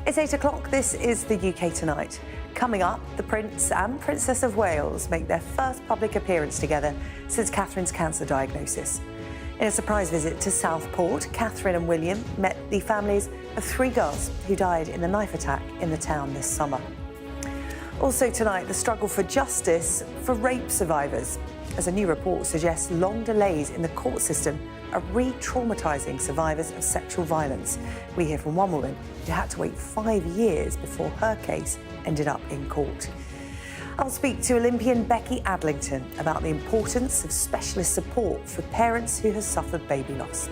It's 8 o'clock. This is the UK Tonight. Coming up, the Prince and Princess of Wales make their first public appearance together since Catherine's cancer diagnosis. In a surprise visit to Southport, Catherine and William met the families of 3 girls who died in the knife attack in the town this summer. Also tonight, the struggle for justice for rape survivors, as a new report suggests long delays in the court system are re-traumatising survivors of sexual violence. We hear from one woman who had to wait 5 years before her case ended up in court. I'll speak to Olympian Becky Adlington about the importance of specialist support for parents who have suffered baby loss.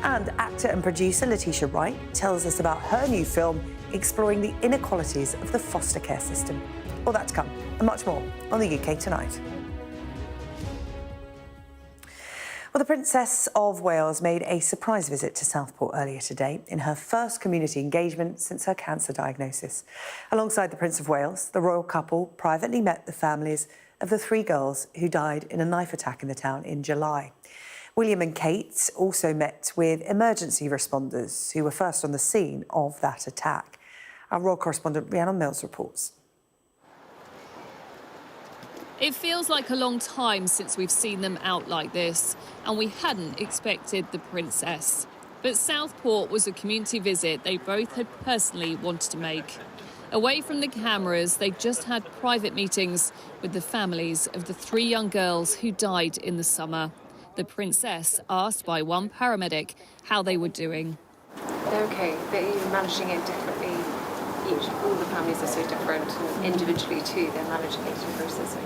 And actor and producer Letitia Wright tells us about her new film exploring the inequalities of the foster care system. All that to come and much more on the UK Tonight. Well, the Princess of Wales made a surprise visit to Southport earlier today in her first community engagement since her cancer diagnosis. Alongside the Prince of Wales, the royal couple privately met the families of the 3 girls who died in a knife attack in the town in July. William and Kate also met with emergency responders who were first on the scene of that attack. Our royal correspondent Rhiannon Mills reports. It feels like a long time since we've seen them out like this, and we hadn't expected the princess. But Southport was a community visit they both had personally wanted to make. Away from the cameras, they just had private meetings with the families of the 3 young girls who died in the summer. The princess asked by one paramedic how they were doing. They're okay, but you're managing it differently. All the families are so different, and individually too, they're managing it and processing.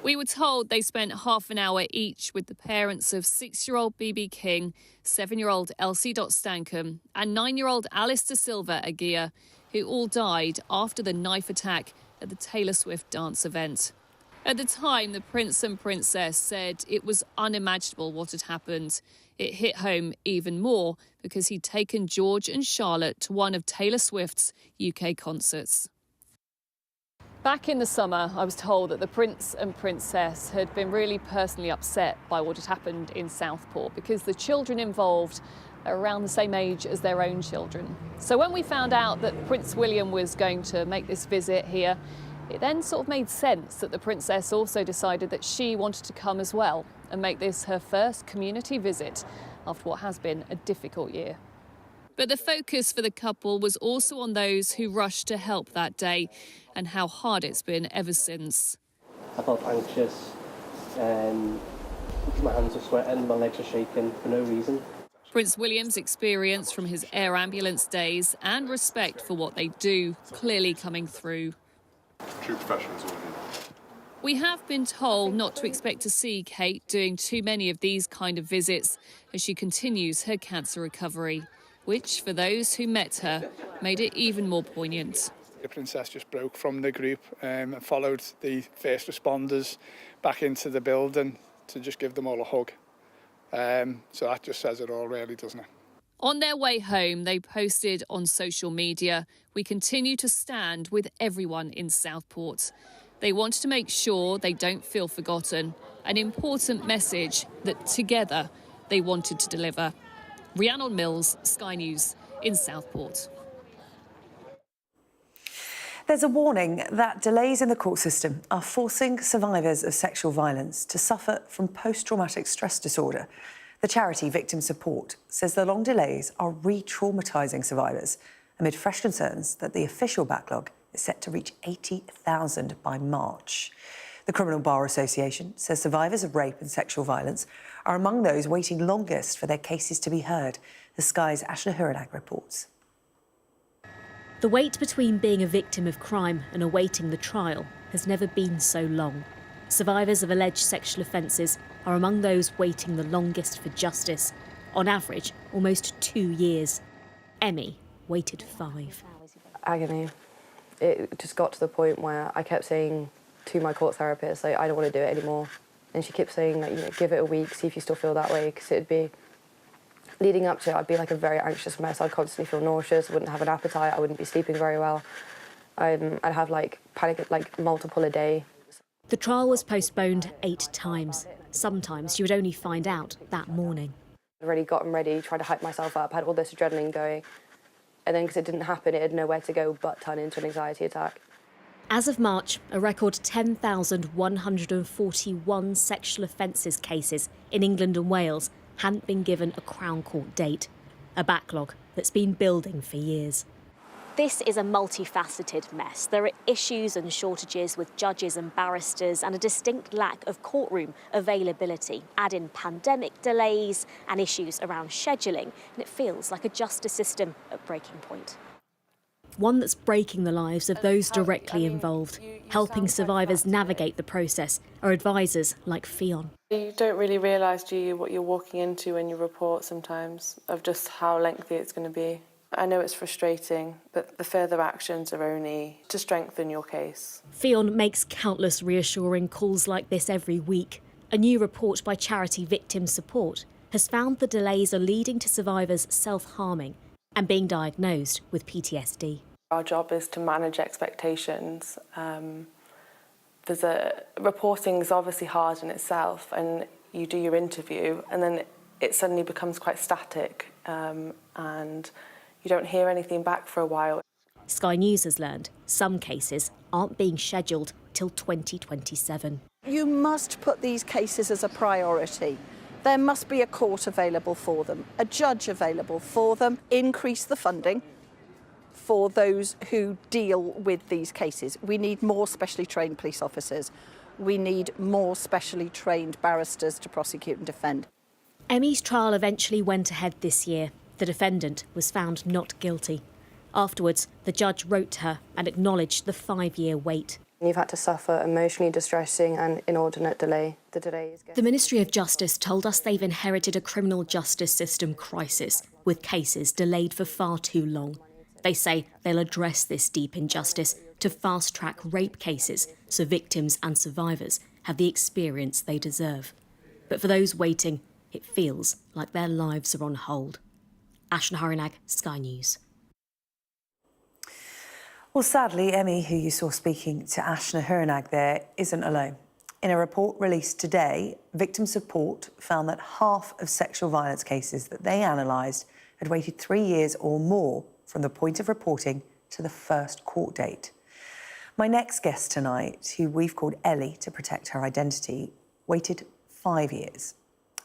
We were told they spent half an hour each with the parents of 6-year-old BB King, 7-year-old Elsie Stankham and 9-year-old Alice Da Silva Aguirre, who all died after the knife attack at the Taylor Swift dance event. At the time, the Prince and Princess said it was unimaginable what had happened. It hit home even more because he'd taken George and Charlotte to one of Taylor Swift's UK concerts. Back in the summer, I was told that the Prince and Princess had been really personally upset by what had happened in Southport because the children involved are around the same age as their own children. So when we found out that Prince William was going to make this visit here, it then sort of made sense that the Princess also decided that she wanted to come as well and make this her first community visit after what has been a difficult year. But the focus for the couple was also on those who rushed to help that day and how hard it's been ever since. I felt anxious, my hands are sweating, my legs are shaking for no reason. Prince William's experience from his air ambulance days and respect for what they do clearly coming through. True professionals all here. We have been told not to expect to see Kate doing too many of these kind of visits as she continues her cancer recovery, which, for those who met her, made it even more poignant. The princess just broke from the group and followed the first responders back into the building to just give them all a hug. So that just says it all, really, doesn't it? On their way home, they posted on social media, "We continue to stand with everyone in Southport." They wanted to make sure they don't feel forgotten, an important message that together they wanted to deliver. Rhiannon Mills, Sky News in Southport. There's a warning that delays in the court system are forcing survivors of sexual violence to suffer from post-traumatic stress disorder. The charity Victim Support says the long delays are re-traumatising survivors amid fresh concerns that the official backlog is set to reach 80,000 by March. The Criminal Bar Association says survivors of rape and sexual violence are among those waiting longest for their cases to be heard. The Sky's Ashna Huranag reports. The wait between being a victim of crime and awaiting the trial has never been so long. Survivors of alleged sexual offences are among those waiting the longest for justice. On average, almost 2 years. Emmy waited 5. Agony. It just got to the point where I kept saying to my court therapist, like, I don't want to do it anymore. And she kept saying, like, you know, give it a week, see if you still feel that way, because it'd be, leading up to it, I'd be like a very anxious mess. I'd constantly feel nauseous, I wouldn't have an appetite, I wouldn't be sleeping very well. I'd have like panic, like multiple a day. The trial was postponed 8 times. Sometimes you would only find out that morning. I'd already gotten ready, tried to hype myself up, had all this adrenaline going. And then because it didn't happen, it had nowhere to go but turn into an anxiety attack. As of March, a record 10,141 sexual offences cases in England and Wales hadn't been given a Crown Court date, a backlog that's been building for years. This is a multifaceted mess. There are issues and shortages with judges and barristers and a distinct lack of courtroom availability. Add in pandemic delays and issues around scheduling, and it feels like a justice system at breaking point. One that's breaking the lives of those directly involved, helping survivors navigate the process are advisors like Fionn. You don't really realise, do you, what you're walking into when you report sometimes, of just how lengthy it's going to be. I know it's frustrating, but the further actions are only to strengthen your case. Fionn makes countless reassuring calls like this every week. A new report by charity Victim Support has found the delays are leading to survivors self-harming and being diagnosed with PTSD. Our job is to manage expectations. Reporting is obviously hard in itself, and you do your interview and then it suddenly becomes quite static and you don't hear anything back for a while. Sky News has learned some cases aren't being scheduled till 2027. You must put these cases as a priority. There must be a court available for them, a judge available for them. Increase the funding for those who deal with these cases. We need more specially trained police officers. We need more specially trained barristers to prosecute and defend. Emmy's trial eventually went ahead this year. The defendant was found not guilty. Afterwards, the judge wrote to her and acknowledged the 5-year wait. You've had to suffer emotionally distressing and inordinate delay. The delay is The Ministry of Justice told us they've inherited a criminal justice system crisis, with cases delayed for far too long. They say they'll address this deep injustice to fast-track rape cases so victims and survivors have the experience they deserve. But for those waiting, it feels like their lives are on hold. Ashna Harinag, Sky News. Well, sadly, Emmy, who you saw speaking to Ashna Harinag there, isn't alone. In a report released today, Victim Support found that half of sexual violence cases that they analysed had waited 3 years or more from the point of reporting to the first court date. My next guest tonight, who we've called Ellie to protect her identity, waited 5 years.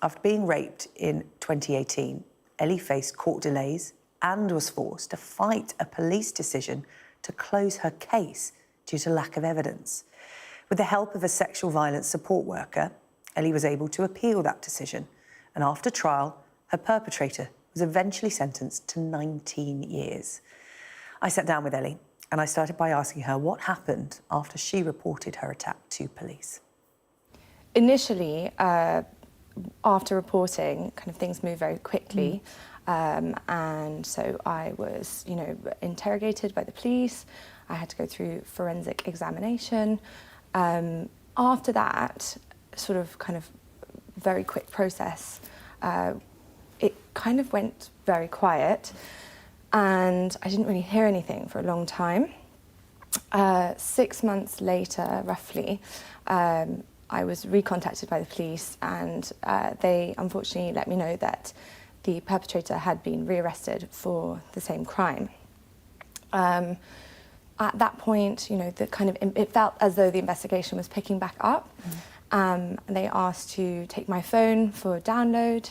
After being raped in 2018, Ellie faced court delays and was forced to fight a police decision to close her case due to lack of evidence. With the help of a sexual violence support worker, Ellie was able to appeal that decision, and after trial, her perpetrator was eventually sentenced to 19 years. I sat down with Ellie and I started by asking her what happened after she reported her attack to police. Initially, after reporting, kind of things moved very quickly. And so I was, interrogated by the police. I had to go through forensic examination. After that, sort of kind of very quick process, it kind of went very quiet and I didn't really hear anything for a long time. 6 months later, roughly, I was recontacted by the police and they unfortunately let me know that the perpetrator had been rearrested for the same crime. At that point, it felt as though the investigation was picking back up. And they asked to take my phone for download,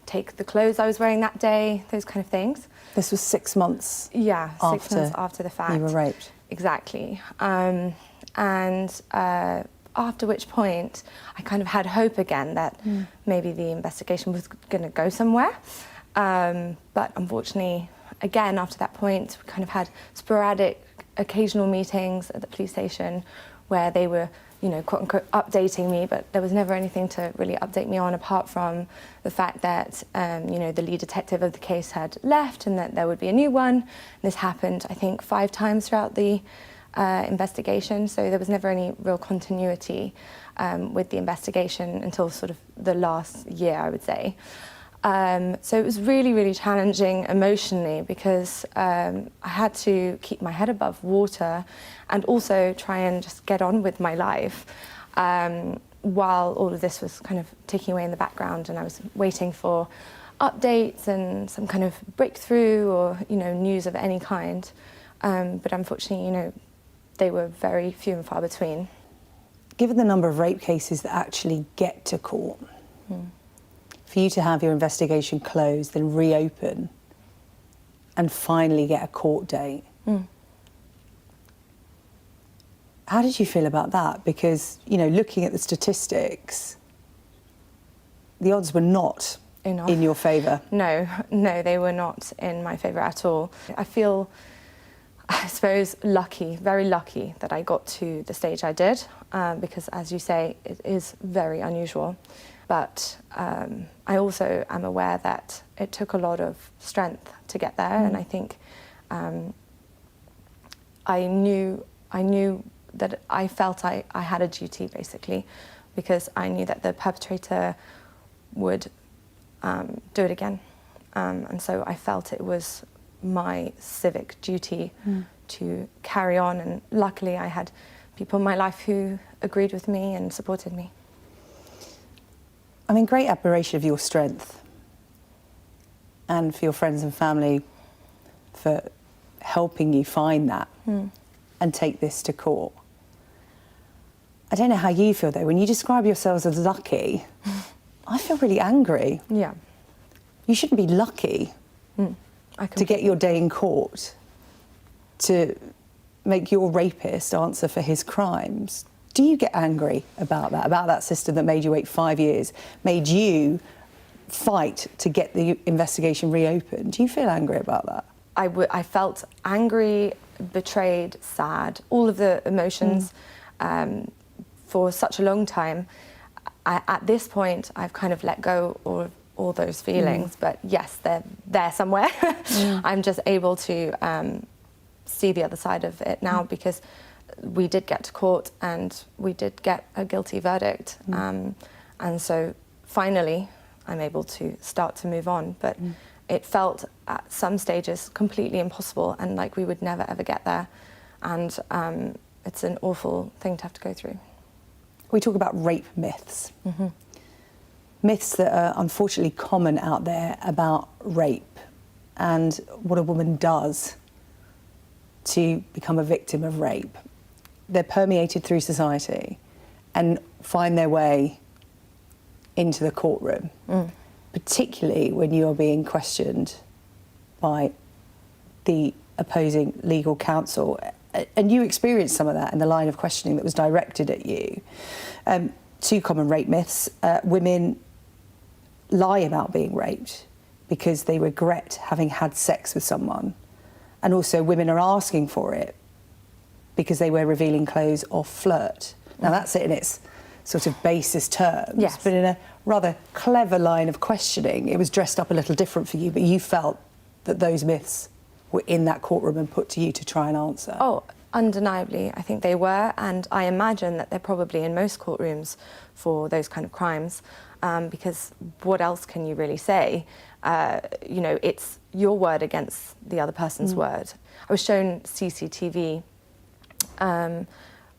take the clothes I was wearing that day, those kind of things. This was 6 months. Yeah, 6 months after the fact. You were raped. Exactly. After which point, I kind of had hope again that maybe the investigation was going to go somewhere. But unfortunately, again, after that point, we kind of had sporadic, occasional meetings at the police station where they were, quote unquote, updating me, but there was never anything to really update me on apart from the fact that, the lead detective of the case had left and that there would be a new one. And this happened, I think, 5 times throughout the investigation, so there was never any real continuity with the investigation until sort of the last year, I would say. So it was really, really challenging emotionally because I had to keep my head above water and also try and just get on with my life while all of this was kind of ticking away in the background and I was waiting for updates and some kind of breakthrough or, you know, news of any kind. But unfortunately, you know, they were very few and far between. Given the number of rape cases that actually get to court, for you to have your investigation closed, then reopen and finally get a court date, how did you feel about that? Because, you know, looking at the statistics, the odds were not in your favour. No, they were not in my favour at all. I feel, I suppose, lucky, very lucky that I got to the stage I did, because, as you say, it is very unusual. But I also am aware that it took a lot of strength to get there, and I think I knew that I felt I had a duty, basically, because I knew that the perpetrator would do it again. And so I felt it was my civic duty to carry on, and luckily I had people in my life who agreed with me and supported me. I'm in great admiration of your strength and for your friends and family for helping you find that and take this to court. I don't know how you feel though, when you describe yourselves as lucky, I feel really angry. Yeah. You shouldn't be lucky to get your day in court, to make your rapist answer for his crimes. Do you get angry about that system that made you wait 5 years, made you fight to get the investigation reopened? Do you feel angry about that? I felt angry, betrayed, sad, all of the emotions for such a long time. At this point, I've kind of let go of all those feelings, but yes, they're there somewhere. I'm just able to see the other side of it now, because we did get to court and we did get a guilty verdict. And so finally, I'm able to start to move on. But it felt at some stages completely impossible and like we would never ever get there. And it's an awful thing to have to go through. We talk about rape myths. Myths that are unfortunately common out there about rape and what a woman does to become a victim of rape. They're permeated through society and find their way into the courtroom, particularly when you are being questioned by the opposing legal counsel. And you experienced some of that in the line of questioning that was directed at you. Two common rape myths. Women lie about being raped because they regret having had sex with someone. And also women are asking for it because they wear revealing clothes or flirt. Now that's it in its sort of basest terms, but in a rather clever line of questioning, it was dressed up a little different for you, but you felt that those myths were in that courtroom and put to you to try and answer. Oh, undeniably, I think they were, and I imagine that they're probably in most courtrooms for those kind of crimes, because what else can you really say? You know, it's your word against the other person's word. I was shown CCTV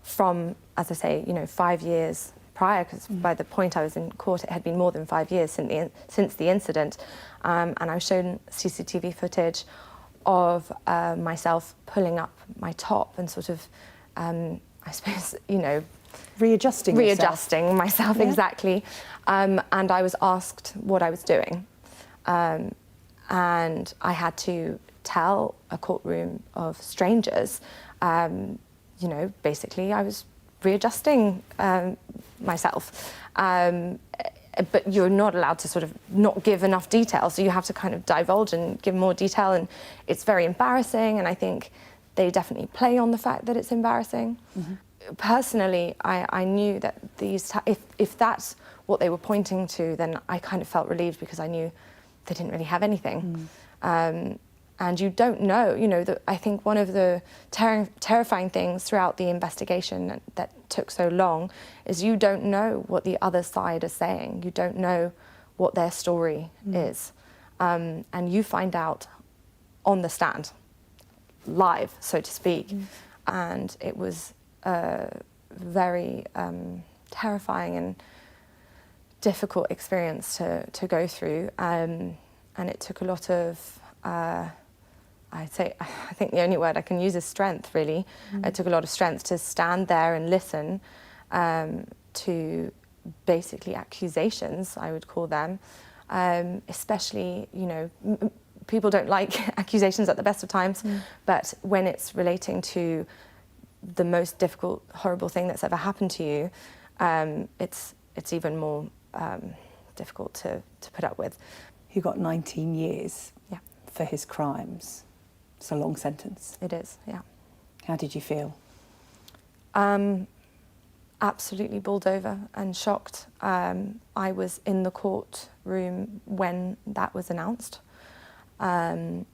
from, as I say, you know, 5 years prior, because by the point I was in court, it had been more than 5 years since the incident, and I was shown CCTV footage of myself pulling up my top and sort of, I suppose, you know, readjusting myself, exactly. And I was asked what I was doing, and I had to tell a courtroom of strangers, you know, basically I was readjusting myself. But you're not allowed to sort of not give enough detail, so you have to kind of divulge and give more detail, and it's very embarrassing, and I think they definitely play on the fact that it's embarrassing. Personally, I knew that if that's what they were pointing to, then I kind of felt relieved because I knew they didn't really have anything. And you don't know, you know, I think one of the terrifying things throughout the investigation that took so long is you don't know what the other side is saying. You don't know what their story is. And you find out on the stand, live, so to speak. And it was a very terrifying and difficult experience to go through. and it took a lot of, I think the only word I can use is strength, really. It took a lot of strength to stand there and listen to basically accusations, I would call them, especially, you know, people don't like accusations at the best of times, but when it's relating to the most difficult, horrible thing that's ever happened to you, it's even more difficult to put up with. He got 19 years Yeah. for his crimes. It's a long sentence. It is, yeah. How did you feel? Absolutely bowled over and shocked. I was in the courtroom when that was announced, and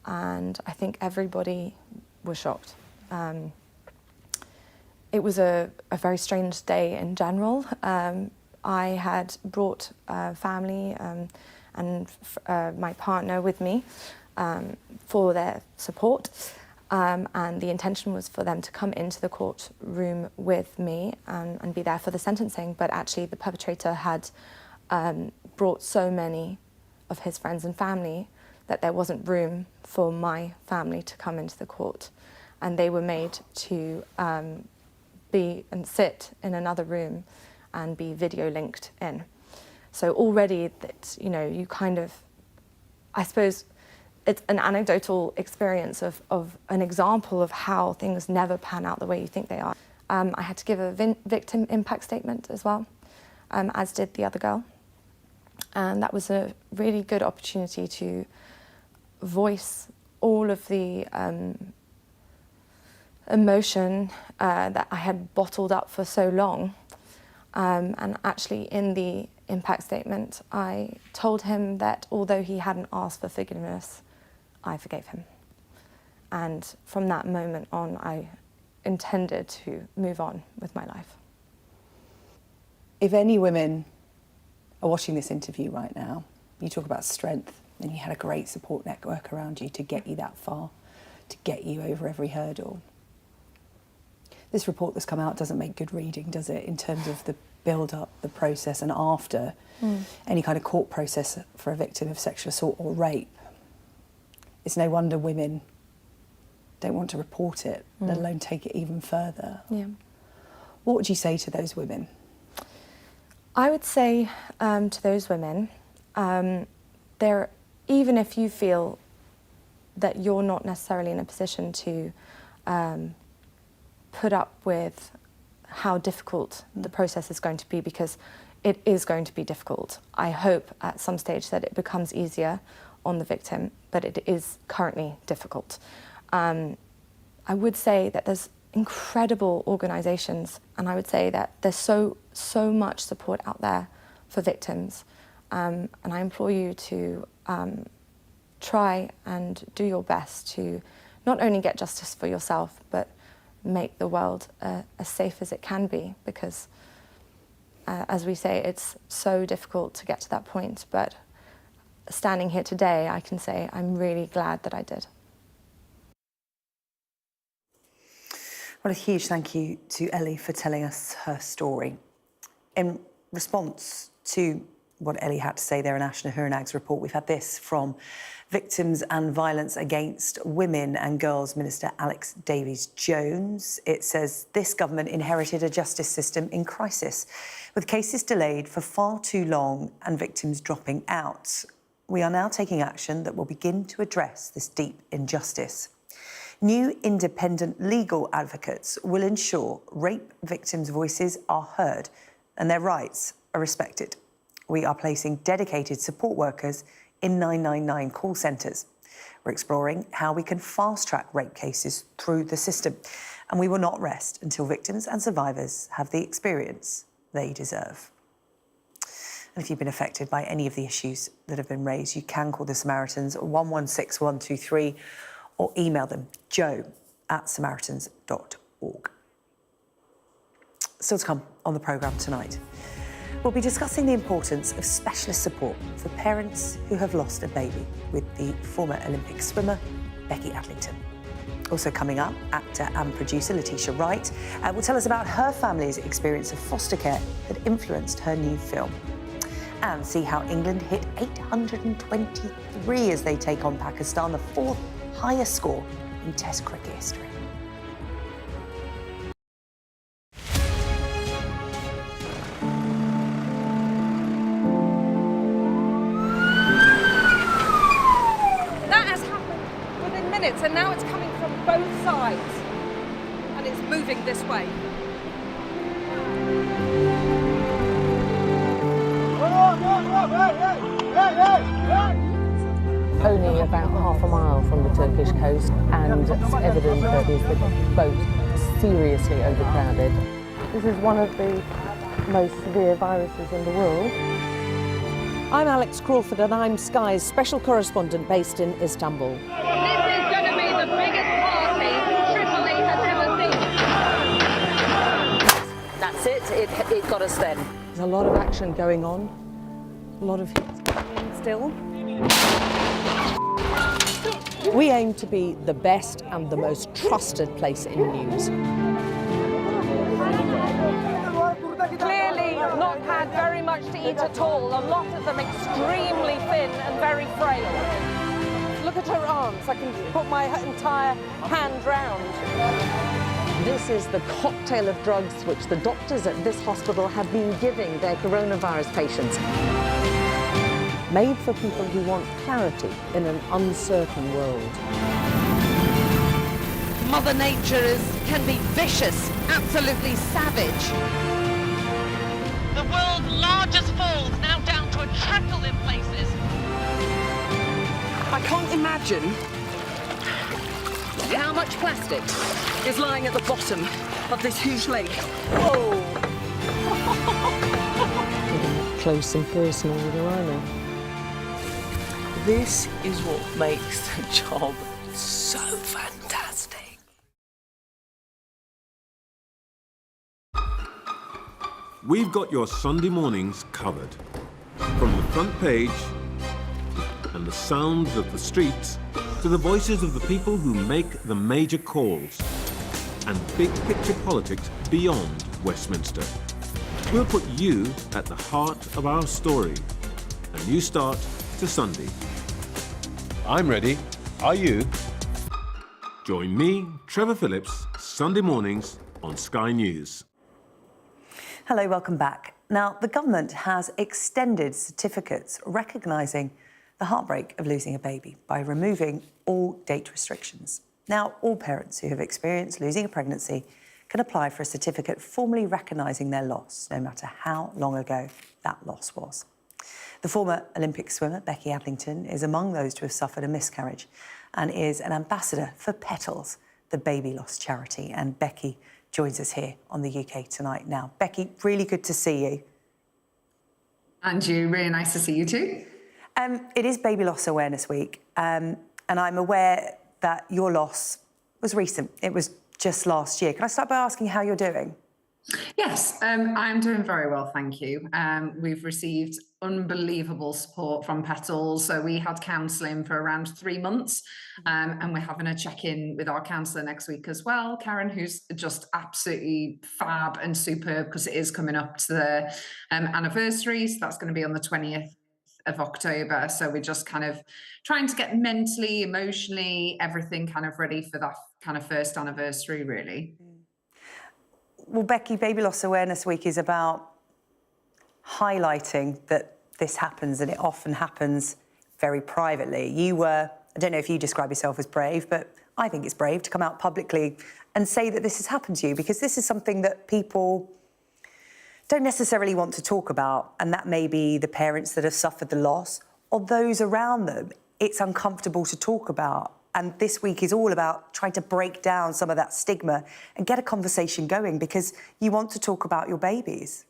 I think everybody was shocked. It was a very strange day in general. I had brought family and my partner with me for their support. And the intention was for them to come into the courtroom with me and be there for the sentencing. But actually the perpetrator had brought so many of his friends and family that there wasn't room for my family to come into the court. And they were made to be and sit in another room and be video linked in. So already that, you know, you kind of, I suppose, it's an anecdotal experience of an example of how things never pan out the way you think they are. I had to give a victim impact statement as well, as did the other girl. And that was a really good opportunity to voice all of the emotion that I had bottled up for so long. And actually in the impact statement, I told him that although he hadn't asked for forgiveness, I forgave him. And from that moment on, I intended to move on with my life. If any women are watching this interview right now, you talk about strength, and you had a great support network around you to get you that far, to get you over every hurdle. This report that's come out doesn't make good reading, does it, in terms of the build-up, the process, and after any kind of court process for a victim of sexual assault or rape. It's no wonder women don't want to report it, let alone take it even further. Yeah. What would you say to those women? I would say to those women, even if you feel that you're not necessarily in a position to put up with how difficult the process is going to be, because it is going to be difficult. I hope at some stage that it becomes easier on the victim, but it is currently difficult. I would say that there's incredible organisations, and I would say that there's so much support out there for victims, and I implore you to try and do your best to not only get justice for yourself, but make the world as safe as it can be, because as we say, it's so difficult to get to that point, but standing here today, I can say I'm really glad that I did. Well, a huge thank you to Ellie for telling us her story. In response to what Ellie had to say there in Ashna Huranag's report, we've had this from Victims and Violence Against Women and Girls Minister Alex Davies-Jones. It says this government inherited a justice system in crisis, with cases delayed for far too long and victims dropping out. We are now taking action that will begin to address this deep injustice. New independent legal advocates will ensure rape victims' voices are heard and their rights are respected. We are placing dedicated support workers in 999 call centres. We're exploring how we can fast-track rape cases through the system, and we will not rest until victims and survivors have the experience they deserve. And if you've been affected by any of the issues that have been raised, you can call the Samaritans 116123 or email them joe@samaritans.org. Still to come on the programme tonight, we'll be discussing the importance of specialist support for parents who have lost a baby with the former Olympic swimmer, Becky Adlington. Also coming up, actor and producer Letitia Wright will tell us about her family's experience of foster care that influenced her new film. And see how England hit 823 as they take on Pakistan, the fourth highest score in Test cricket history. That has happened within minutes, and now it's coming from both sides, and it's moving this way. Only about half a mile from the Turkish coast, and it's evident that the boat is seriously overcrowded. This is one of the most severe viruses in the world. I'm Alex Crawford and I'm Sky's special correspondent based in Istanbul. This is going to be the biggest party Tripoli has ever seen. That's it got us then. There's a lot of action going on, a lot of hits coming in still. We aim to be the best and the most trusted place in news. Clearly not had very much to eat at all, a lot of them extremely thin and very frail. Look at her arms, I can put my entire hand round. This is the cocktail of drugs which the doctors at this hospital have been giving their coronavirus patients. Made for people who want clarity in an uncertain world. Mother Nature can be vicious, absolutely savage. The world's largest falls now down to a trickle in places. I can't imagine how much plastic is lying at the bottom of this huge lake. Whoa! Close and personal with a rhino. This is what makes the job so fantastic. We've got your Sunday mornings covered. From the front page and the sounds of the streets to the voices of the people who make the major calls and big picture politics beyond Westminster. We'll put you at the heart of our story. A new start to Sunday. I'm ready. Are you? Join me, Trevor Phillips, Sunday mornings on Sky News. Hello, welcome back. Now, the government has extended certificates recognising the heartbreak of losing a baby by removing all date restrictions. Now, all parents who have experienced losing a pregnancy can apply for a certificate formally recognising their loss, no matter how long ago that loss was. The former Olympic swimmer, Becky Adlington, is among those to have suffered a miscarriage and is an ambassador for Petals, the baby loss charity. And Becky joins us here on the UK Tonight now. Becky, really good to see you. And you, really nice to see you too. It is Baby Loss Awareness Week, and I'm aware that your loss was recent. It was just last year. Can I start by asking how you're doing? Yes, I'm doing very well, thank you. We've received unbelievable support from Petals. So we had counselling for around 3 months, and we're having a check-in with our counsellor next week as well, Karen, who's just absolutely fab and superb because it is coming up to the anniversary. So that's going to be on the 20th of October. So we're just kind of trying to get mentally, emotionally, everything kind of ready for that kind of first anniversary, really. Well, Becky, Baby Loss Awareness Week is about highlighting that this happens, and it often happens very privately. You were, I don't know if you describe yourself as brave, but I think it's brave to come out publicly and say that this has happened to you, because this is something that people don't necessarily want to talk about, and that may be the parents that have suffered the loss or those around them. It's uncomfortable to talk about. And this week is all about trying to break down some of that stigma and get a conversation going, because you want to talk about your babies.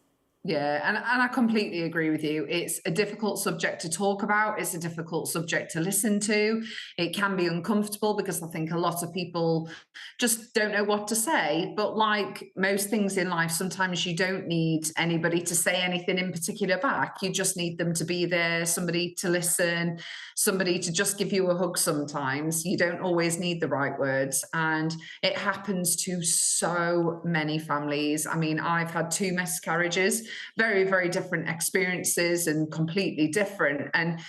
Yeah, and I completely agree with you. It's a difficult subject to talk about. It's a difficult subject to listen to. It can be uncomfortable because I think a lot of people just don't know what to say. But like most things in life, sometimes you don't need anybody to say anything in particular back. You just need them to be there, somebody to listen, somebody to just give you a hug sometimes. You don't always need the right words. And it happens to so many families. I mean, I've had 2 miscarriages. very, very different experiences and completely different. And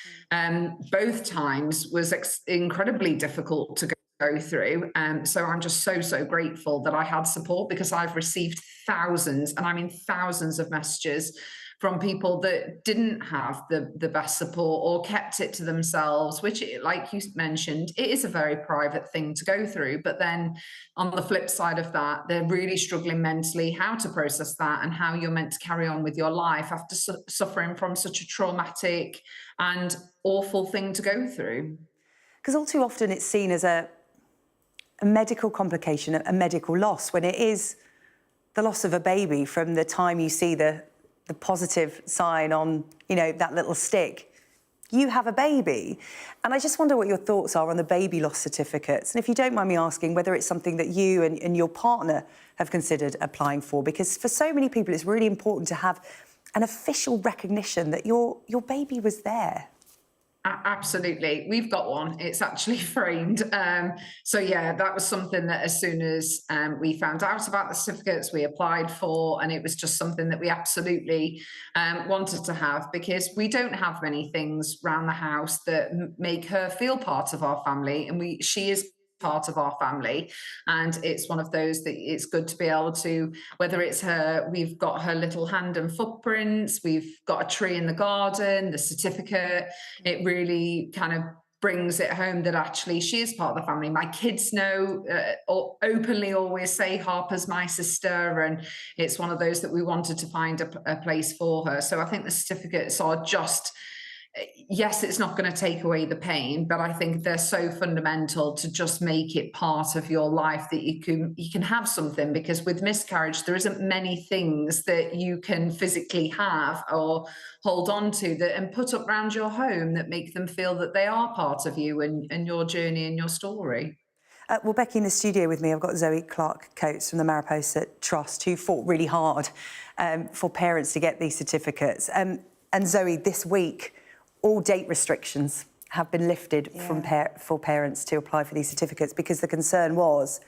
both times was incredibly difficult to go through. So I'm just so grateful that I had support, because I've received thousands, and I mean thousands of messages from people that didn't have the best support or kept it to themselves, which, like you mentioned, it is a very private thing to go through. But then on the flip side of that, they're really struggling mentally how to process that and how you're meant to carry on with your life after suffering from such a traumatic and awful thing to go through. Because all too often it's seen as a medical complication, a medical loss, when it is the loss of a baby from the time you see the positive sign on, you know, that little stick. You have a baby. And I just wonder what your thoughts are on the baby loss certificates. And if you don't mind me asking, whether it's something that you and your partner have considered applying for, because for so many people, it's really important to have an official recognition that your baby was there. Absolutely. We've got one. It's actually framed. So yeah, that was something that as soon as we found out about the certificates, we applied for, and it was just something that we absolutely wanted to have, because we don't have many things around the house that make her feel part of our family, and she is part of our family, and it's one of those that it's good to be able to, whether it's her, we've got her little hand and footprints, we've got a tree in the garden, the certificate, it really kind of brings it home that actually she is part of the family. My kids know, or openly always say Harper's my sister, and it's one of those that we wanted to find a place for her. So I think the certificates are just, yes, it's not going to take away the pain, but I think they're so fundamental to just make it part of your life that you can have something, because with miscarriage, there isn't many things that you can physically have or hold on to that and put up around your home that make them feel that they are part of you and your journey and your story. Well, Becky, in the studio with me, I've got Zoe Clark-Coates from the Mariposa Trust, who fought really hard for parents to get these certificates. And Zoe, this week, all date restrictions have been lifted for parents to apply for these certificates, because the concern was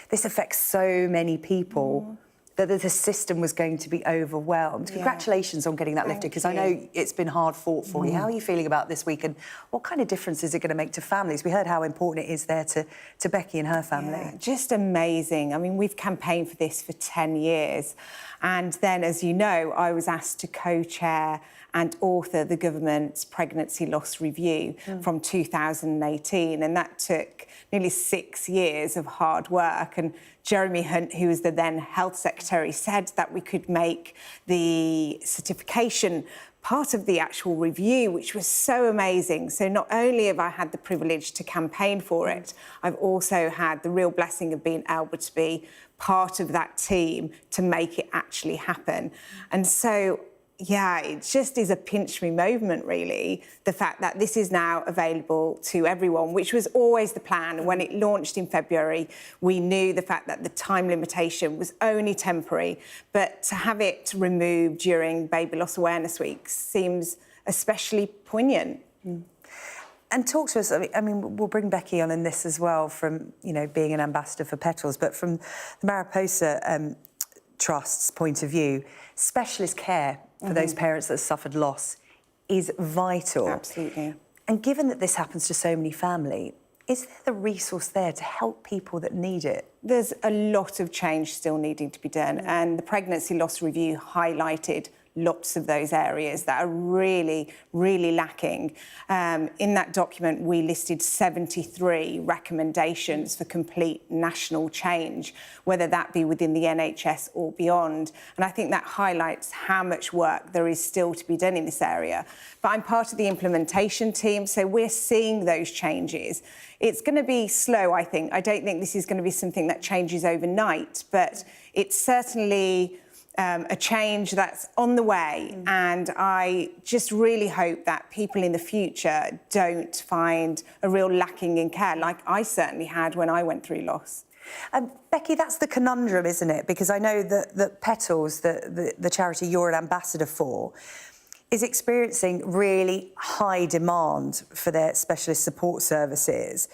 this affects so many people that the system was going to be overwhelmed. Congratulations on getting that lifted, because I know it's been hard fought for you. How are you feeling about this week, and what kind of difference is it going to make to families? We heard how important it is there to Becky and her family. Yeah, just amazing. I mean, we've campaigned for this for 10 years. And then, as you know, I was asked to co-chair and author the government's pregnancy loss review from 2018. And that took nearly 6 years of hard work. And Jeremy Hunt, who was the then Health Secretary, said that we could make the certification part of the actual review, which was so amazing. So not only have I had the privilege to campaign for it, I've also had the real blessing of being able to be part of that team to make it actually happen. And so, yeah, it just is a pinch me moment, really, the fact that this is now available to everyone, which was always the plan. When it launched in February, we knew the fact that the time limitation was only temporary, but to have it removed during Baby Loss Awareness Week seems especially poignant. And talk to us, I mean, we'll bring Becky on in this as well, from, you know, being an ambassador for Petals, but from the Mariposa Trust's point of view, specialist care for those parents that have suffered loss is vital. Absolutely. And given that this happens to so many families, is there the resource there to help people that need it? There's a lot of change still needing to be done, and the Pregnancy Loss Review highlighted lots of those areas that are really, really lacking. In that document, we listed 73 recommendations for complete national change, whether that be within the NHS or beyond. And I think that highlights how much work there is still to be done in this area. But I'm part of the implementation team, so we're seeing those changes. It's going to be slow, I think. I don't think this is going to be something that changes overnight, but it's certainly a change that's on the way, and I just really hope that people in the future don't find a real lacking in care, like I certainly had when I went through loss. Becky, that's the conundrum, isn't it? Because I know that Petals, the charity you're an ambassador for, is experiencing really high demand for their specialist support services.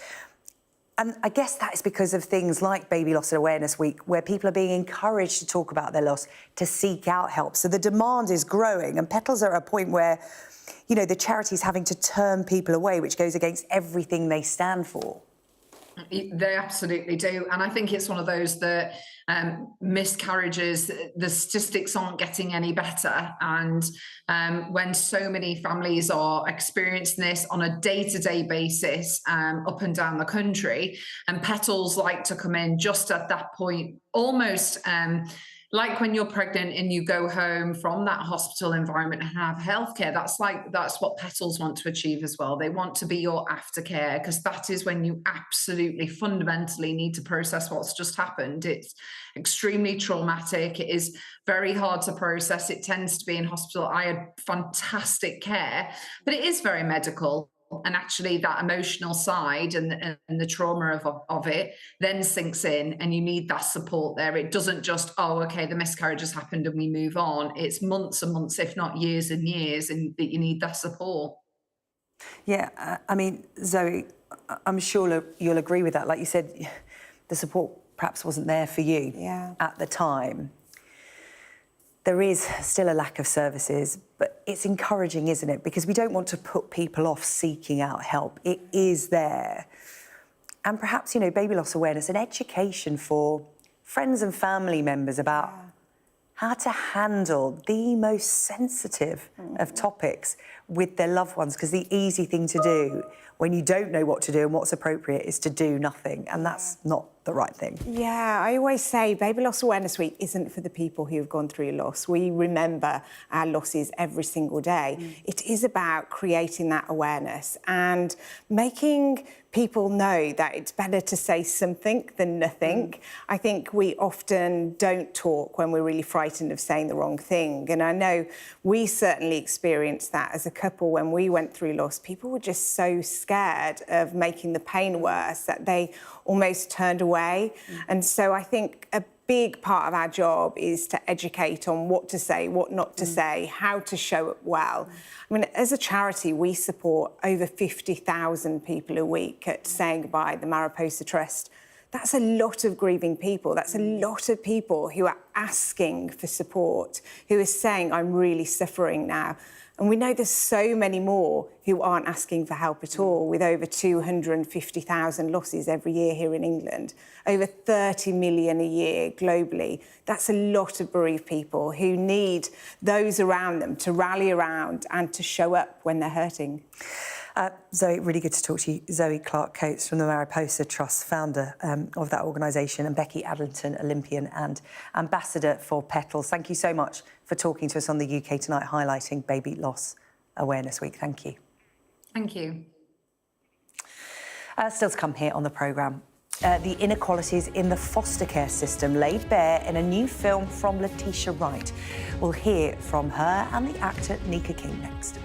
And I guess that is because of things like Baby Loss Awareness Week, where people are being encouraged to talk about their loss, to seek out help. So the demand is growing, and Petals are at a point where, you know, the charity's having to turn people away, which goes against everything they stand for. They absolutely do. And I think it's one of those that miscarriages, the statistics aren't getting any better. And when so many families are experiencing this on a day-to-day basis up and down the country, and Petals like to come in just at that point, almost like when you're pregnant and you go home from that hospital environment and have healthcare, that's what Petals want to achieve as well. They want to be your aftercare, because that is when you absolutely fundamentally need to process what's just happened. It's extremely traumatic. It is very hard to process. It tends to be in hospital. I had fantastic care, but it is very medical. And actually that emotional side and the trauma of it then sinks in, and you need that support there. It doesn't just, oh, okay, the miscarriage has happened and we move on. It's months and months, if not years and years, and that you need that support. Yeah, I mean, Zoe, I'm sure you'll agree with that. Like you said, the support perhaps wasn't there for you at the time. There is still a lack of services, but it's encouraging, isn't it? Because we don't want to put people off seeking out help. It is there. And perhaps, you know, baby loss awareness and education for friends and family members about how to handle the most sensitive of topics with their loved ones. Because the easy thing to do when you don't know what to do and what's appropriate is to do nothing. And that's not the right thing. Yeah, I always say Baby Loss Awareness Week isn't for the people who have gone through loss. We remember our losses every single day. It is about creating that awareness and making people know that it's better to say something than nothing. I think we often don't talk when we're really frightened of saying the wrong thing. And I know we certainly experienced that as a couple when we went through loss. People were just so scared of making the pain worse that they almost turned away. And so I think a big part of our job is to educate on what to say, what not to say, how to show up well. I mean, as a charity, we support over 50,000 people a week at Saying Goodbye, the Mariposa Trust. That's a lot of grieving people. That's a lot of people who are asking for support, who are saying, I'm really suffering now. And we know there's so many more who aren't asking for help at all, with over 250,000 losses every year here in England, over 30 million a year globally. That's a lot of bereaved people who need those around them to rally around and to show up when they're hurting. Zoe, really good to talk to you. Zoe Clark-Coates from the Mariposa Trust, founder of that organisation, and Becky Adlington, Olympian and ambassador for Petals. Thank you so much for talking to us on the UK Tonight, highlighting Baby Loss Awareness Week. Thank you. Thank you. Still to come here on the programme, the inequalities in the foster care system laid bare in a new film from Letitia Wright. We'll hear from her and the actor Nika King next.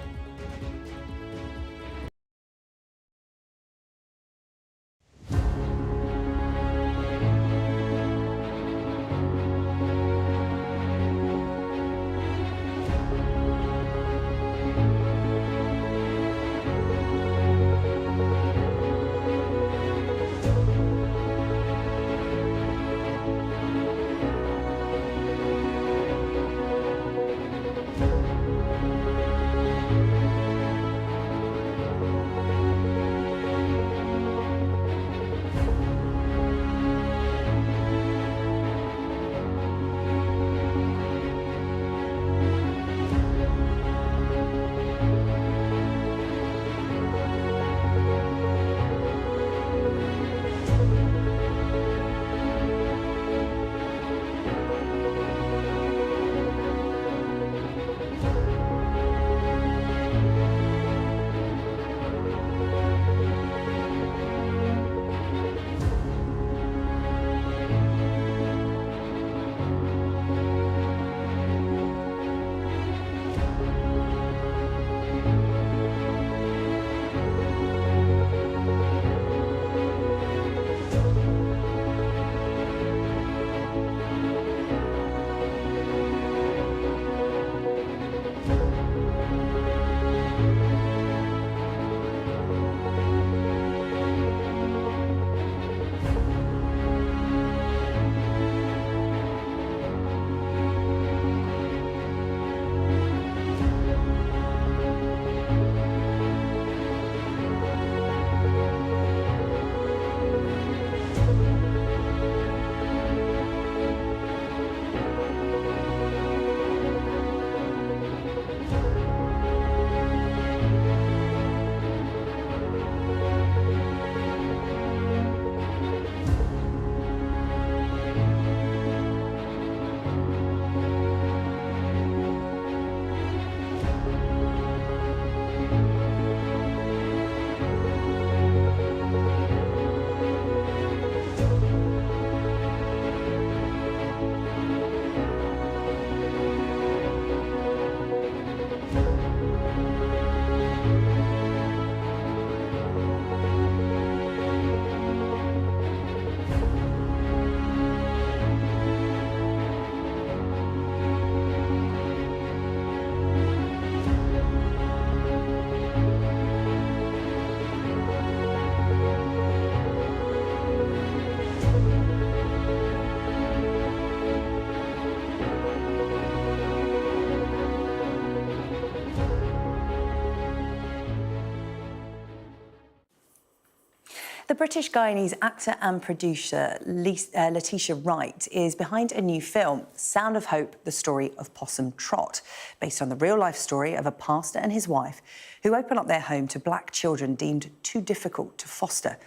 The British Guyanese actor and producer Letitia Wright is behind a new film, Sound of Hope, the story of Possum Trot, based on the real-life story of a pastor and his wife who open up their home to black children deemed too difficult to foster.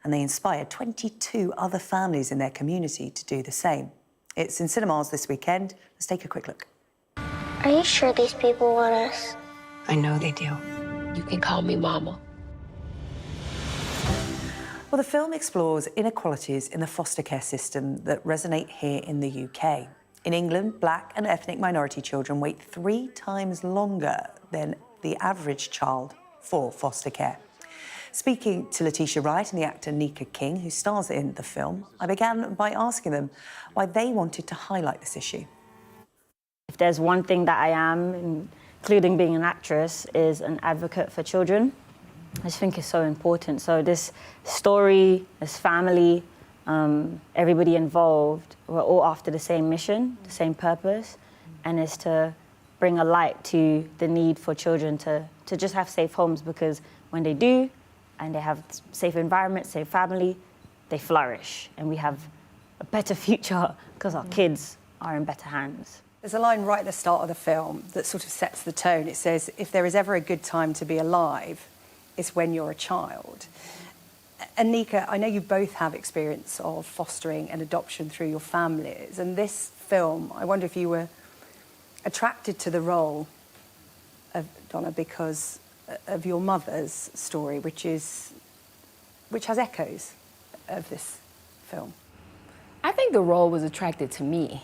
And they inspired 22 other families in their community to do the same. It's in cinemas this weekend. Let's take a quick look. Are you sure these people want us? I know they do. You can call me Mama. Well, the film explores inequalities in the foster care system that resonate here in the UK. In England, black and ethnic minority children wait 3 times longer than the average child for foster care. Speaking to Letitia Wright and the actor Nika King, who stars in the film, I began by asking them why they wanted to highlight this issue. If there's one thing that I am, including being an actress, is an advocate for children. I just think it's so important. So this story, this family, everybody involved, we're all after the same mission, the same purpose, and it's to bring a light to the need for children to just have safe homes, because when they do, and they have safe environment, safe family, they flourish, and we have a better future because our kids are in better hands. There's a line right at the start of the film that sort of sets the tone. It says, if there is ever a good time to be alive, it's when you're a child. And Nika, I know you both have experience of fostering and adoption through your families. And this film, I wonder if you were attracted to the role of Donna because of your mother's story, which has echoes of this film. I think the role was attracted to me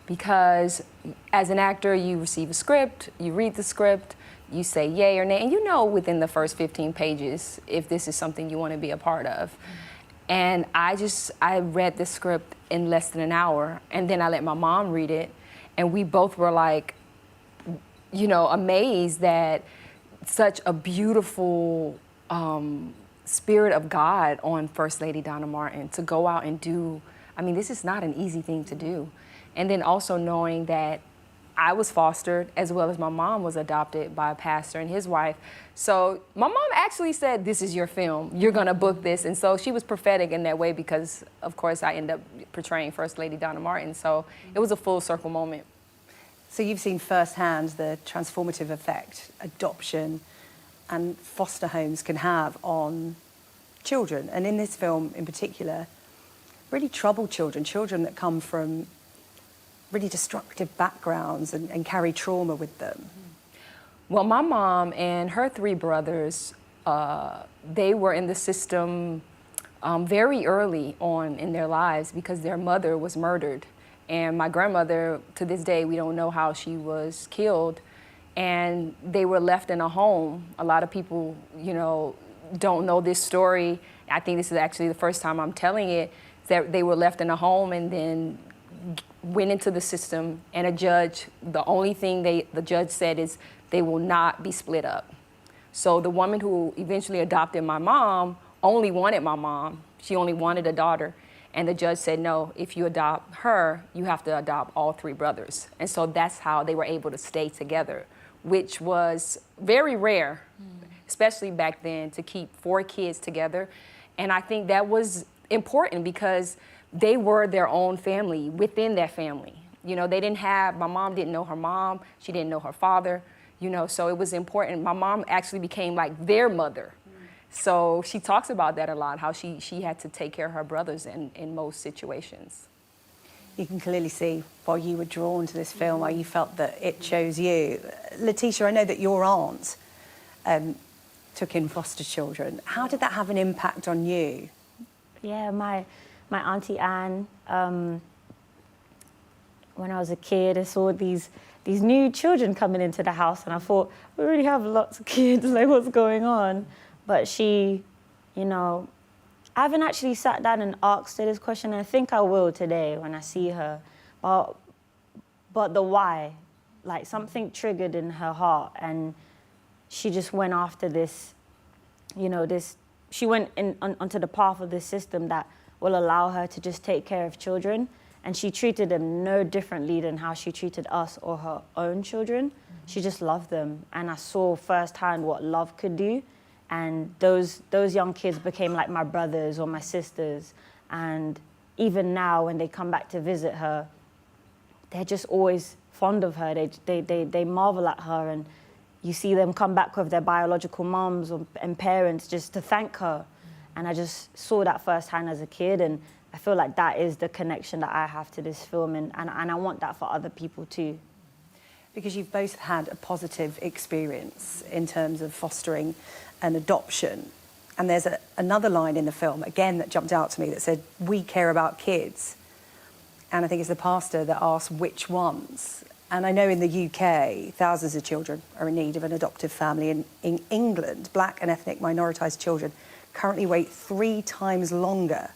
because as an actor, you receive a script, you read the script, you say yay or nay, and you know within the first 15 pages if this is something you want to be a part of. And I read the script in less than an hour, and then I let my mom read it, and we both were like, you know, amazed that such a beautiful spirit of God on First Lady Donna Martin to go out and do. I mean, this is not an easy thing to do. And then also knowing that I was fostered as well as my mom was adopted by a pastor and his wife. So my mom actually said, this is your film, you're gonna book this. And so she was prophetic in that way because of course I ended up portraying First Lady Donna Martin. So it was a full circle moment. So you've seen firsthand the transformative effect adoption and foster homes can have on children. And in this film in particular, really troubled children, children that come from really destructive backgrounds and carry trauma with them. Well, my mom and her 3 brothers, they were in the system very early on in their lives because their mother was murdered. And my grandmother, to this day, we don't know how she was killed. And they were left in a home. A lot of people, you know, don't know this story. I think this is actually the first time I'm telling it, that they were left in a home and then went into the system, and a judge, the only thing the judge said is they will not be split up. So the woman who eventually adopted my mom only wanted my mom. She only wanted a daughter. And the judge said, no, if you adopt her, you have to adopt all 3 brothers. And so that's how they were able to stay together, which was very rare, especially back then, to keep 4 kids together. And I think that was important because they were their own family within their family. You know, they didn't have, my mom didn't know her mom, she didn't know her father, you know, so it was important. My mom actually became like their mother. So she talks about that a lot, how she had to take care of her brothers in most situations. You can clearly see why you were drawn to this film, why you felt that it chose you. Letitia, I know that your aunt took in foster children. How did that have an impact on you? Yeah, my Auntie Anne, when I was a kid, I saw these new children coming into the house, and I thought, we already have lots of kids, like what's going on? But she, you know, I haven't actually sat down and asked her this question, and I think I will today when I see her. But the why, like something triggered in her heart, and she just went after this, you know, she went onto the path of this system that will allow her to just take care of children. And she treated them no differently than how she treated us or her own children. She just loved them. And I saw firsthand what love could do. And those young kids became like my brothers or my sisters. And even now, when they come back to visit her, they're just always fond of her. They marvel at her, and you see them come back with their biological moms and parents just to thank her. And I just saw that firsthand as a kid, and I feel like that is the connection that I have to this film, and I want that for other people too. Because you've both had a positive experience in terms of fostering and adoption. And there's another line in the film, again, that jumped out to me that said, "We care about kids." And I think it's the pastor that asks which ones. And I know in the UK, thousands of children are in need of an adoptive family. In England, black and ethnic minoritised children currently wait 3 times longer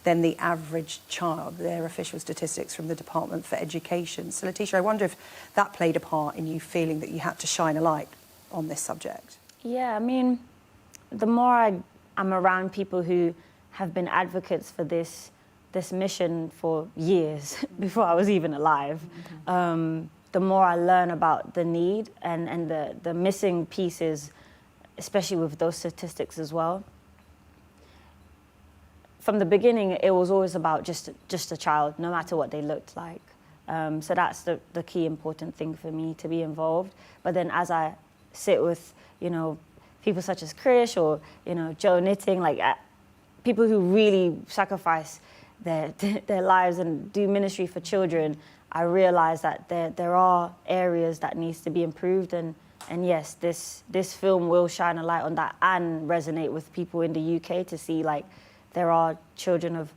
than the average child. They're official statistics from the Department for Education. So, Letitia, I wonder if that played a part in you feeling that you had to shine a light on this subject. Yeah, I mean, the more I'm around people who have been advocates for this mission for years, before I was even alive, the more I learn about the need and the missing pieces, especially with those statistics as well. From the beginning, it was always about just a child, no matter what they looked like. So that's the key important thing for me, to be involved. But then as I sit with, people such as Krish or, Joe Knitting, people who really sacrifice their lives and do ministry for children, I realize that there are areas that needs to be improved, and yes, this film will shine a light on that and resonate with people in the UK to see there are children of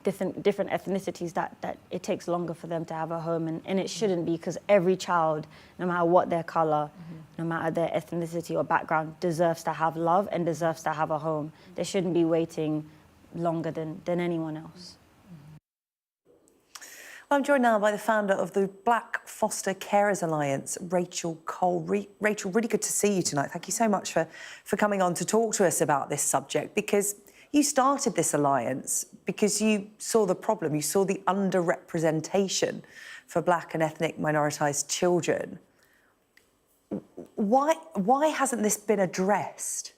different ethnicities that it takes longer for them to have a home, and it shouldn't be, because every child, no matter what their colour, no matter their ethnicity or background, deserves to have love and deserves to have a home. They shouldn't be waiting longer than anyone else. Well, I'm joined now by the founder of the Black Foster Carers Alliance, Rachel Cole. Rachel, really good to see you tonight. Thank you so much for coming on to talk to us about this subject, because you started this alliance because you saw the problem, you saw the underrepresentation for black and ethnic minoritised children. Why hasn't this been addressed?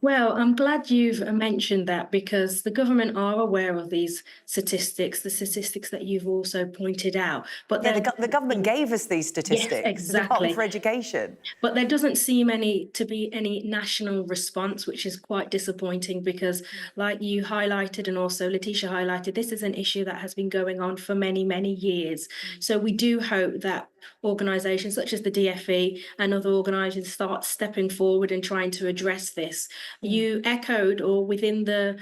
Well, I'm glad you've mentioned that, because the government are aware of these statistics, the statistics that you've also pointed out. But yeah, the government gave us these statistics. Yes, exactly. The Department for Education. But there doesn't seem to be any national response, which is quite disappointing, because like you highlighted and also Letitia highlighted, this is an issue that has been going on for many, many years. So we do hope that organisations such as the DFE and other organisations start stepping forward and trying to address this. You echoed, or within the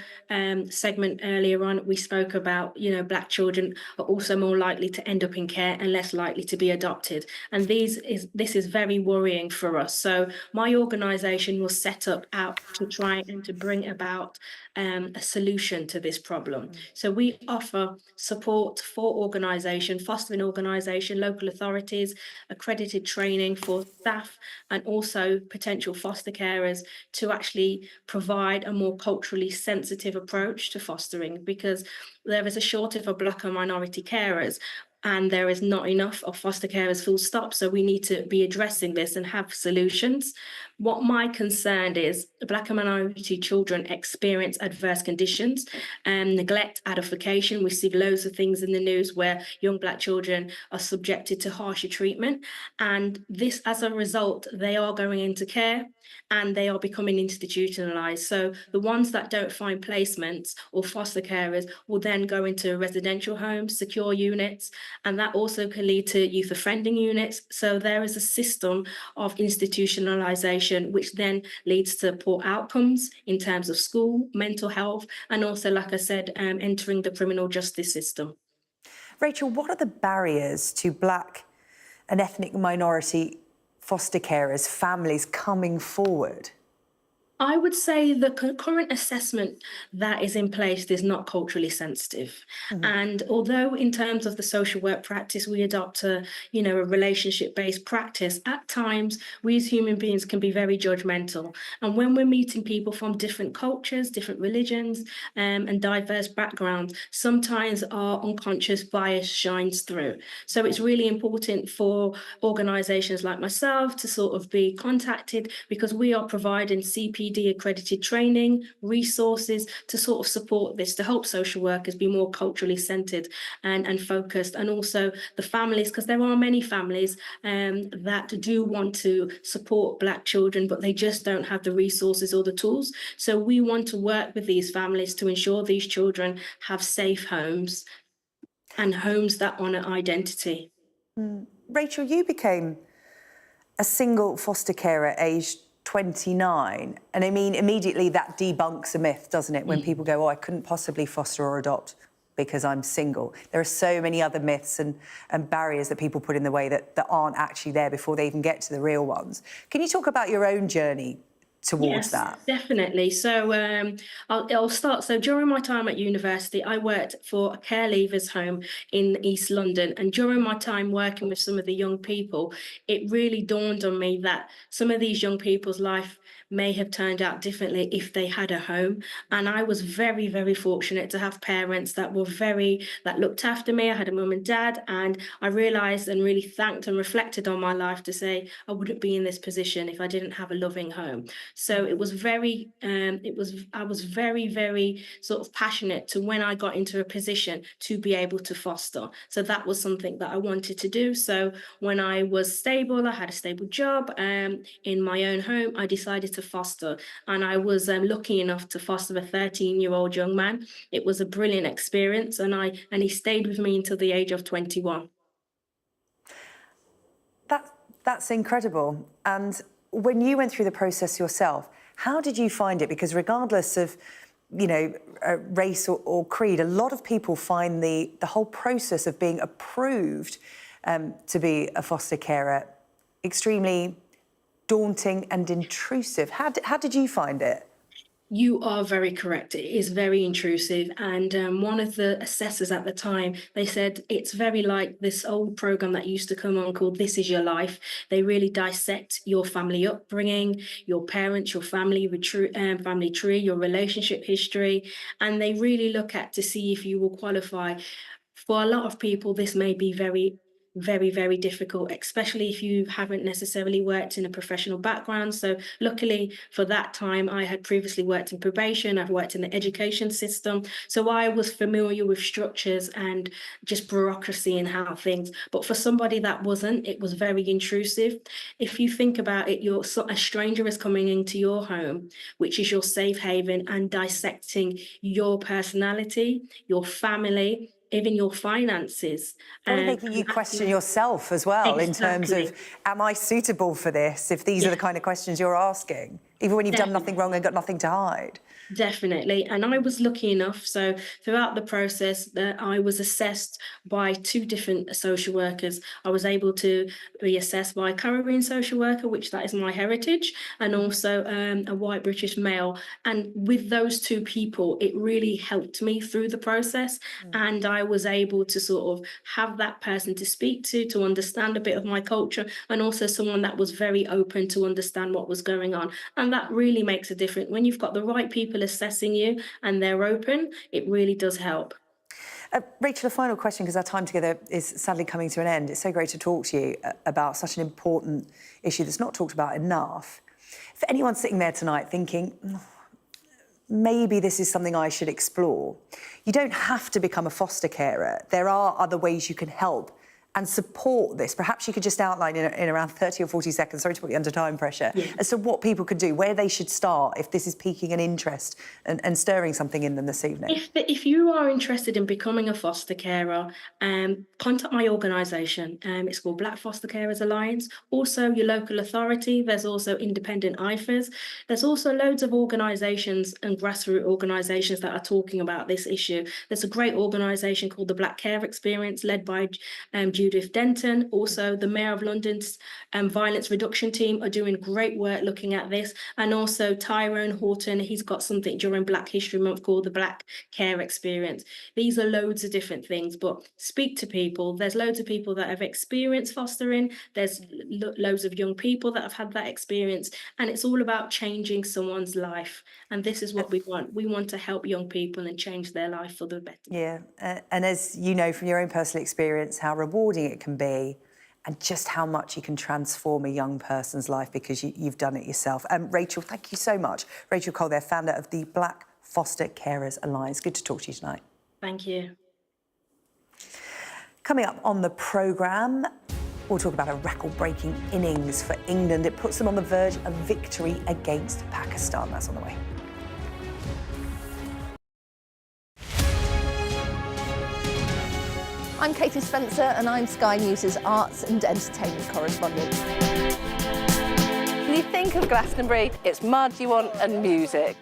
segment earlier on, we spoke about, black children are also more likely to end up in care and less likely to be adopted. And this is very worrying for us. So my organisation was set up out to try and to bring about a solution to this problem. So we offer support for organisation, fostering organisation, local authorities, accredited training for staff, and also potential foster carers to actually provide a more culturally sensitive approach to fostering, because there is a shortage of black and minority carers, and there is not enough of foster carers, full stop. So we need to be addressing this and have solutions. What my concern is, black and minority children experience adverse conditions, neglect, adultification. We see loads of things in the news where young black children are subjected to harsher treatment. And this, as a result, they are going into care and they are becoming institutionalized. So the ones that don't find placements or foster carers will then go into residential homes, secure units, and that also can lead to youth offending units. So there is a system of institutionalization, which then leads to poor outcomes in terms of school, mental health, and also, like I said, entering the criminal justice system. Rachel, what are the barriers to black and ethnic minority foster carers, families coming forward? I would say the current assessment that is in place is not culturally sensitive. And although in terms of the social work practice, we adopt a relationship-based practice, at times we as human beings can be very judgmental. And when we're meeting people from different cultures, different religions, and diverse backgrounds, sometimes our unconscious bias shines through. So it's really important for organisations like myself to sort of be contacted, because we are providing CPD accredited training, resources to sort of support this, to help social workers be more culturally centred and focused, and also the families, because there are many families that do want to support Black children, but they just don't have the resources or the tools. So we want to work with these families to ensure these children have safe homes and homes that honour identity. Rachel, you became a single foster carer aged 29. And I mean, immediately that debunks a myth, doesn't it? When people go, oh, I couldn't possibly foster or adopt because I'm single. There are so many other myths and barriers that people put in the way that aren't actually there before they even get to the real ones. Can you talk about your own journey towards that? Definitely. So I'll start. So during my time at university, I worked for a care leavers home in East London. And during my time working with some of the young people, it really dawned on me that some of these young people's life may have turned out differently if they had a home. And I was very, very fortunate to have parents that looked after me. I had a mum and dad, and I realised and really thanked and reflected on my life to say I wouldn't be in this position if I didn't have a loving home. So it was I was very, very sort of passionate to, when I got into a position, to be able to foster. So that was something that I wanted to do. So when I was stable, I had a stable job in my own home, I decided to foster. And I was lucky enough to foster a 13-year-old young man. It was a brilliant experience, and he stayed with me until the age of 21. That's incredible. And when you went through the process yourself, how did you find it? Because regardless of, race or creed, a lot of people find the whole process of being approved to be a foster carer extremely daunting and intrusive. How did you find it? You are very correct. It is very intrusive. And one of the assessors at the time, they said it's very like this old program that used to come on called This Is Your Life. They really dissect your family upbringing, your parents, your family tree, your relationship history. And they really look at to see if you will qualify. For a lot of people, this may be very, very difficult, especially if you haven't necessarily worked in a professional background. So luckily for that time, I had previously worked in probation, I've worked in the education system. So I was familiar with structures and just bureaucracy and how things, but for somebody that wasn't, it was very intrusive. If you think about it, a stranger is coming into your home, which is your safe haven, and dissecting your personality, your family, even your finances. Probably making you question yourself as well, in terms of, am I suitable for this, if these are the kind of questions you're asking, even when you've done nothing wrong and got nothing to hide? Definitely. And I was lucky enough. So throughout the process that I was assessed by 2 different social workers. I was able to be assessed by a Caribbean social worker, which that is my heritage, and also a white British male. And with those 2 people, it really helped me through the process. And I was able to sort of have that person to speak to understand a bit of my culture, and also someone that was very open to understand what was going on. And that really makes a difference. When you've got the right people assessing you and they're open, it really does help. Rachel, a final question, because our time together is sadly coming to an end. It's so great to talk to you about such an important issue that's not talked about enough. For anyone sitting there tonight thinking, maybe this is something I should explore, you don't have to become a foster carer. There are other ways you can help and support this. Perhaps you could just outline in around 30 or 40 seconds, sorry to put you under time pressure, as to what people could do, where they should start if this is piquing an interest and stirring something in them this evening. If you are interested in becoming a foster carer, contact my organisation. It's called Black Foster Carers Alliance. Also your local authority. There's also independent IFAs. There's also loads of organisations and grassroots organisations that are talking about this issue. There's a great organisation called the Black Care Experience, led by Julie Judith Denton. Also, the Mayor of London's violence reduction team are doing great work looking at this. And also Tyrone Horton, he's got something during Black History Month called the Black Care Experience. These are loads of different things, but speak to people. There's loads of people that have experienced fostering. There's loads of young people that have had that experience. And it's all about changing someone's life. And this is what we want. We want to help young people and change their life for the better. Yeah, and as you know from your own personal experience, how rewarding it can be and just how much you can transform a young person's life because you've done it yourself. Rachel, thank you so much. Rachel Cole, there, founder of the Black Foster Carers Alliance. Good to talk to you tonight. Thank you. Coming up on the programme, we'll talk about a record-breaking innings for England. It puts them on the verge of victory against Pakistan. That's on the way. I'm Katie Spencer and I'm Sky News' arts and entertainment correspondent. When you think of Glastonbury, it's mud you want and music.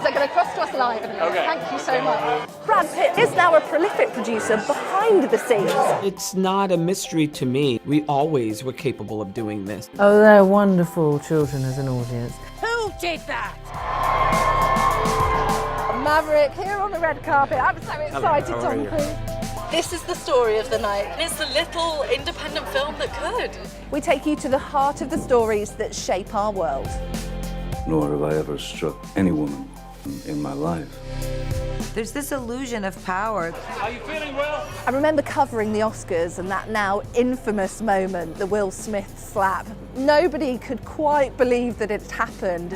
They're going to cross to us live in a minute. Okay. Thank you so much. Brad Pitt is now a prolific producer behind the scenes. It's not a mystery to me. We always were capable of doing this. Oh, they're wonderful children as an audience. Who did that? Maverick here on the red carpet. I'm so excited, Tom Cruise. This is the story of the night. It's the little independent film that could. We take you to the heart of the stories that shape our world. Nor have I ever struck any woman in my life. There's this illusion of power. Are you feeling well? I remember covering the Oscars and that now infamous moment, the Will Smith slap. Nobody could quite believe that it happened.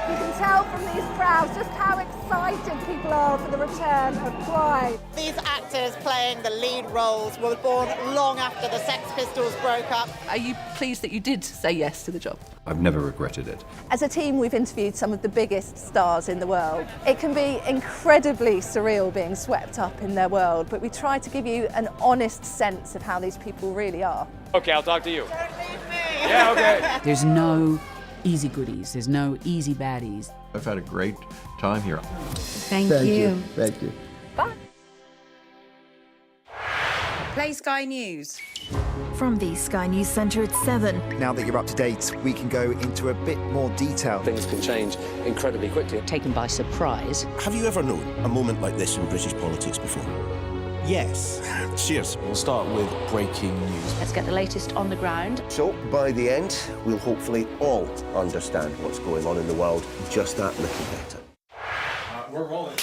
You can tell from these crowds just how excited people are for the return of Pride. These actors playing the lead roles were born long after the Sex Pistols broke up. Are you pleased that you did say yes to the job? I've never regretted it. As a team, we've interviewed some of the biggest stars in the world. It can be incredibly surreal being swept up in their world, but we try to give you an honest sense of how these people really are. Okay, I'll talk to you. Don't leave me. Yeah, okay. There's no easy goodies. There's no easy baddies. I've had a great time here. Thank you. Thank you. Bye. Play Sky News. From the Sky News Centre at 7. Now that you're up to date, we can go into a bit more detail. Things can change incredibly quickly. Taken by surprise. Have you ever known a moment like this in British politics before? Yes. Cheers. We'll start with breaking news. Let's get the latest on the ground. So, by the end, we'll hopefully all understand what's going on in the world just that little better. We're rolling.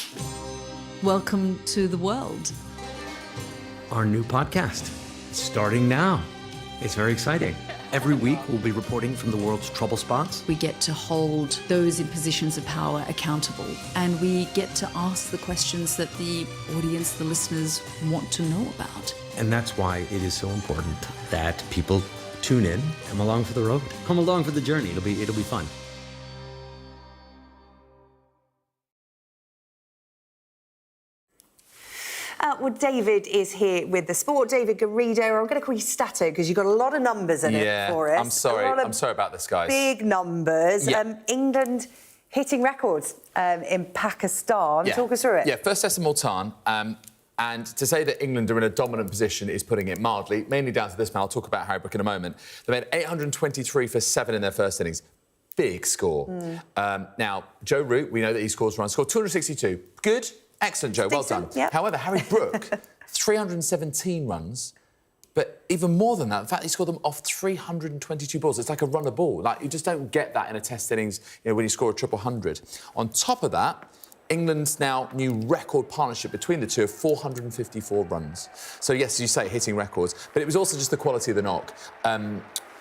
Welcome to the world. Our new podcast, starting now. It's very exciting. Every week, we'll be reporting from the world's trouble spots. We get to hold those in positions of power accountable, and we get to ask the questions that the audience, the listeners, want to know about. And that's why it is so important that people tune in, come along for the road, come along for the journey. It'll be fun. Well, David is here with the sport. David Garrido. I'm going to call you Stato because you've got a lot of numbers in it for us. I'm sorry. I'm sorry about this, guys. Big numbers. Yeah. England hitting records in Pakistan. Yeah. Talk us through it. Yeah, first test in Multan. And to say that England are in a dominant position is putting it mildly, mainly down to this man. I'll talk about Harry Brook in a moment. They made 823 for 7 in their first innings. Big score. Now, Joe Root, we know that he scores runs. Scored 262. Good. Excellent, Joe. Well done. Yep. However, Harry Brook, 317 runs. But even more than that, in fact, he scored them off 322 balls. It's like a run a ball. Like, you just don't get that in a test innings, when you score a triple hundred. On top of that, England's now new record partnership between the two of 454 runs. So, yes, as you say, hitting records. But it was also just the quality of the knock.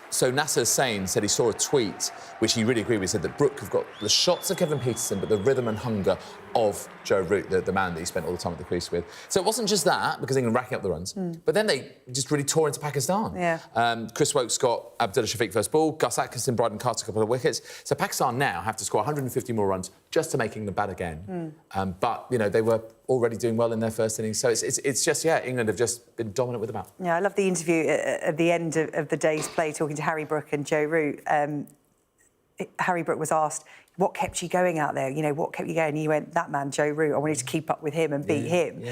So Nasser Hussain said he saw a tweet, which he really agreed with. He said that Brook have got the shots of Kevin Peterson, but the rhythm and hunger of Joe Root, the man that he spent all the time at the crease with. So it wasn't just that, because England racking up the runs, but then they just really tore into Pakistan. Yeah. Chris Woakes got Abdullah Shafiq first ball, Gus Atkinson, Bryden Carter a couple of wickets. So Pakistan now have to score 150 more runs just to make England bad again. But, they were already doing well in their first innings. So it's just, England have just been dominant with the bat. Yeah, I love the interview at the end of the day's play, talking to Harry Brook and Joe Root. Harry Brook was asked, what kept you going out there? You know, what kept you going? And you went, that man, Joe Root, I wanted to keep up with him and beat him.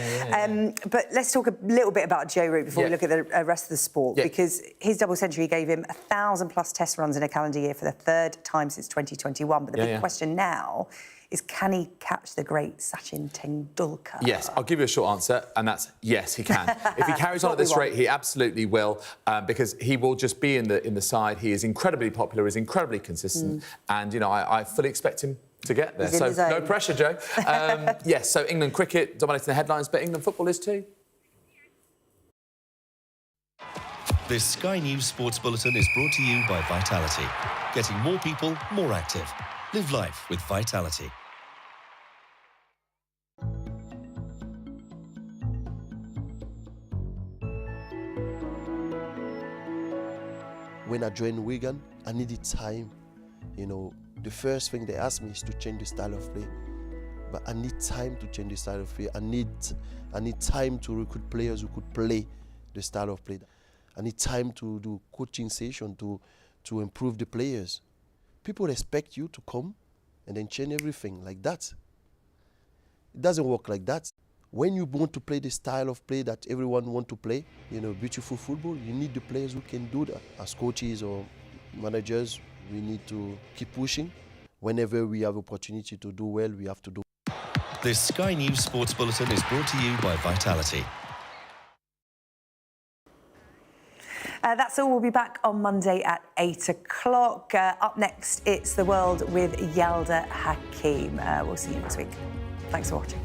But let's talk a little bit about Joe Root before we look at the rest of the sport, because his double century gave him 1,000+ test runs in a calendar year for the 3rd time since 2021. But the big question now is, can he catch the great Sachin Tendulkar? Yes, I'll give you a short answer, and that's yes, he can. If he carries on at this rate, he absolutely will, because he will just be in the side. He is incredibly popular, he's incredibly consistent, and, you know, I fully expect him to get there. So no pressure, Joe. Yes, so England cricket dominating the headlines, but England football is too. This Sky News Sports Bulletin is brought to you by Vitality. Getting more people more active. Live life with Vitality. When I joined Wigan, I needed time. You know, the first thing they asked me is to change the style of play. But I need time to change the style of play. I need time to recruit players who could play the style of play. I need time to do coaching session to improve the players. People expect you to come and then change everything like that. It doesn't work like that. When you want to play the style of play that everyone wants to play, you know, beautiful football, you need the players who can do that. As coaches or managers, we need to keep pushing. Whenever we have opportunity to do well, we have to do. This Sky News Sports Bulletin is brought to you by Vitality. That's all. We'll be back on Monday at 8 o'clock. Up next, it's The World with Yalda Hakim. We'll see you next week. Thanks for watching.